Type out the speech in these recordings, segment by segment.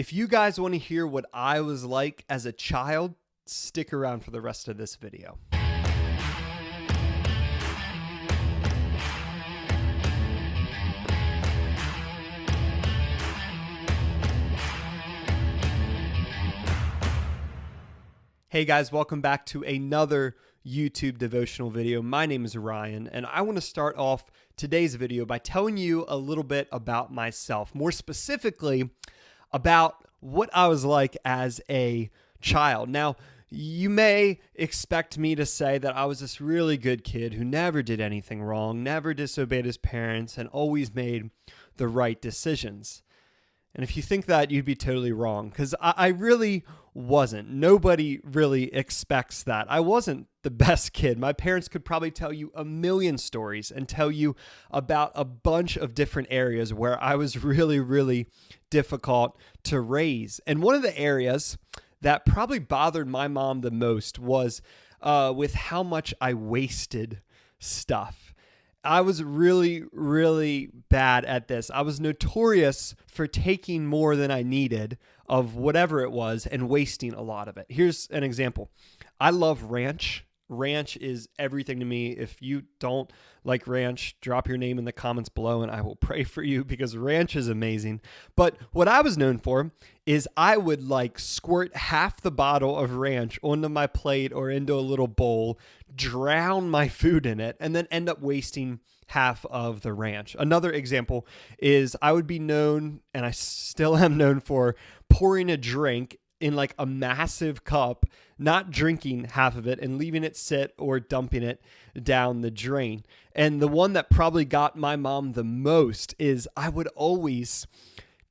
If you guys want to hear what I was like as a child, stick around for the rest of this video. Hey guys, welcome back to another YouTube devotional video. My name is Ryan, and I want to start off today's video by telling you a little bit about myself, more specifically about what I was like as a child. Now, you may expect me to say that I was this really good kid who never did anything wrong, never disobeyed his parents, and always made the right decisions. And if you think that, you'd be totally wrong, because I really wasn't. Nobody really expects that. I wasn't the best kid. My parents could probably tell you a million stories and tell you about a bunch of different areas where I was really difficult to raise. And one of the areas that probably bothered my mom the most was with how much I wasted stuff. I was really bad at this. I was notorious for taking more than I needed of whatever it was and wasting a lot of it. Here's an example. I love ranch. Ranch is everything to me. If you don't like ranch, drop your name in the comments below and I will pray for you, because ranch is amazing. But what I was known for is I would squirt half the bottle of ranch onto my plate or into a little bowl, drown my food in it, and then end up wasting half of the ranch. Another example is I would be known, and I still am known for, pouring a drink in a massive cup, not drinking half of it and leaving it sit or dumping it down the drain. And the one that probably got my mom the most is I would always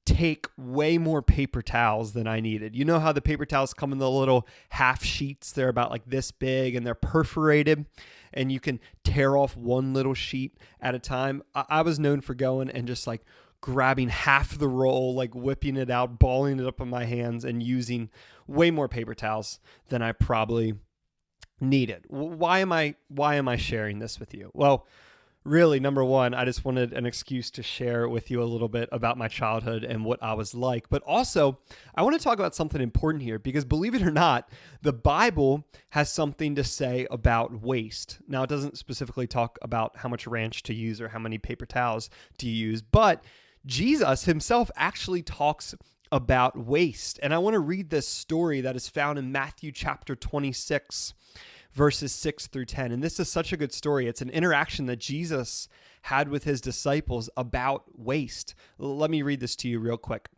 take way more paper towels than I needed. You know how the paper towels come in the little half sheets? They're about this big and they're perforated and you can tear off one little sheet at a time. I was known for going and just grabbing half the roll, whipping it out, balling it up in my hands, and using way more paper towels than I probably needed. Why am I sharing this with you? Well, really, number one, I just wanted an excuse to share with you a little bit about my childhood and what I was like. But also, I want to talk about something important here, because believe it or not, the Bible has something to say about waste. Now, it doesn't specifically talk about how much ranch to use or how many paper towels to use, but Jesus himself actually talks about waste. And I want to read this story that is found in Matthew chapter 26, verses 6 through 10. And this is such a good story. It's an interaction that Jesus had with his disciples about waste. Let me read this to you real quick.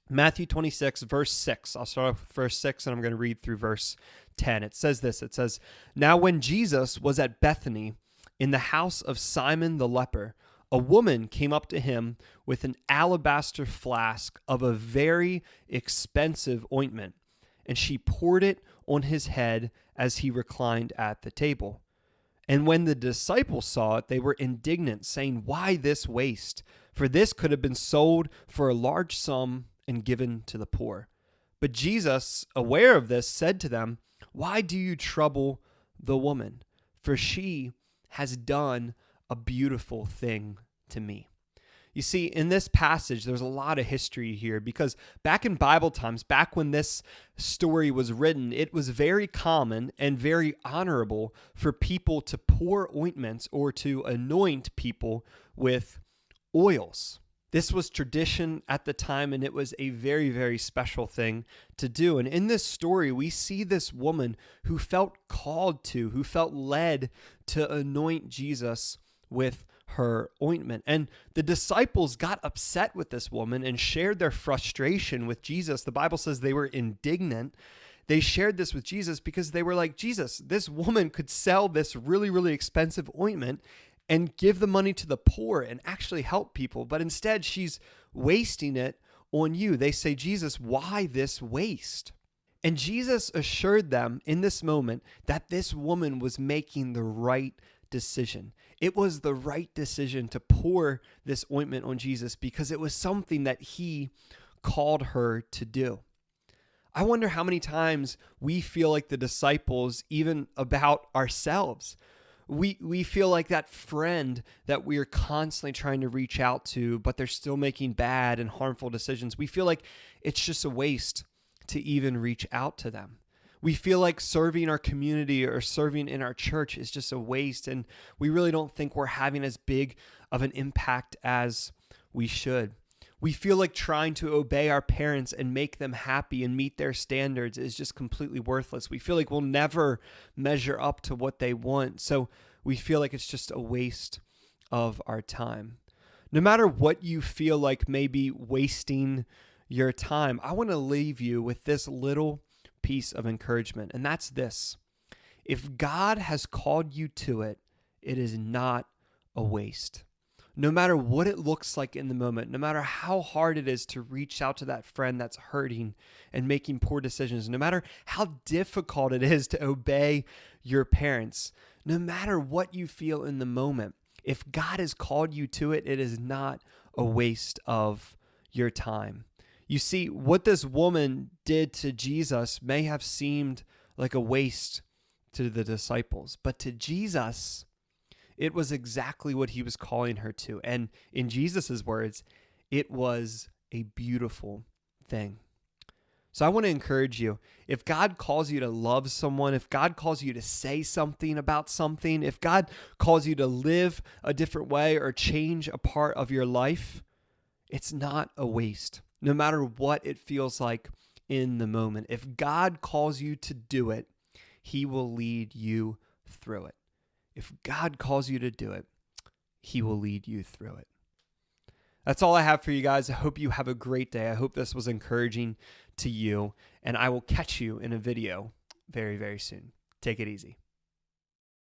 Matthew 26, verse 6. I'll start off with verse 6 and I'm going to read through verse 10. It says this. It says, "Now when Jesus was at Bethany in the house of Simon the leper, a woman came up to him with an alabaster flask of a very expensive ointment, and she poured it on his head as he reclined at the table. And when the disciples saw it, they were indignant, saying, 'Why this waste? For this could have been sold for a large sum and given to the poor.' But Jesus, aware of this, said to them, 'Why do you trouble the woman? For she has done a beautiful thing to me.'" You see, in this passage, there's a lot of history here, because back in Bible times, back when this story was written, it was very common and very honorable for people to pour ointments or to anoint people with oils. This was tradition at the time, and it was a very special thing to do. And in this story, we see this woman who felt called to, who felt led to anoint Jesus with her ointment. And the disciples got upset with this woman and shared their frustration with Jesus. The Bible says they were indignant. They shared this with Jesus because they were like, "Jesus, this woman could sell this really expensive ointment and give the money to the poor and actually help people. But instead, she's wasting it on you." They say, "Jesus, why this waste?" And Jesus assured them in this moment that this woman was making the right decision. It was the right decision to pour this ointment on Jesus because it was something that he called her to do. I wonder how many times we feel like the disciples, even about ourselves. We feel like that friend that we are constantly trying to reach out to, but they're still making bad and harmful decisions. We feel like it's just a waste to even reach out to them. We feel like serving our community or serving in our church is just a waste, and we really don't think we're having as big of an impact as we should. We feel like trying to obey our parents and make them happy and meet their standards is just completely worthless. We feel like we'll never measure up to what they want, so we feel like it's just a waste of our time. No matter what you feel like may be wasting your time, I want to leave you with this little piece of encouragement, and that's this. If God has called you to it, it is not a waste. No matter what it looks like in the moment, no matter how hard it is to reach out to that friend that's hurting and making poor decisions, no matter how difficult it is to obey your parents, no matter what you feel in the moment, if God has called you to it, it is not a waste of your time. You see, what this woman did to Jesus may have seemed like a waste to the disciples, but to Jesus, it was exactly what he was calling her to. And in Jesus' words, it was a beautiful thing. So I want to encourage you, if God calls you to love someone, if God calls you to say something about something, if God calls you to live a different way or change a part of your life, it's not a waste, no matter what it feels like in the moment. If God calls you to do it, he will lead you through it. If God calls you to do it, he will lead you through it. That's all I have for you guys. I hope you have a great day. I hope this was encouraging to you, and I will catch you in a video very, very soon. Take it easy.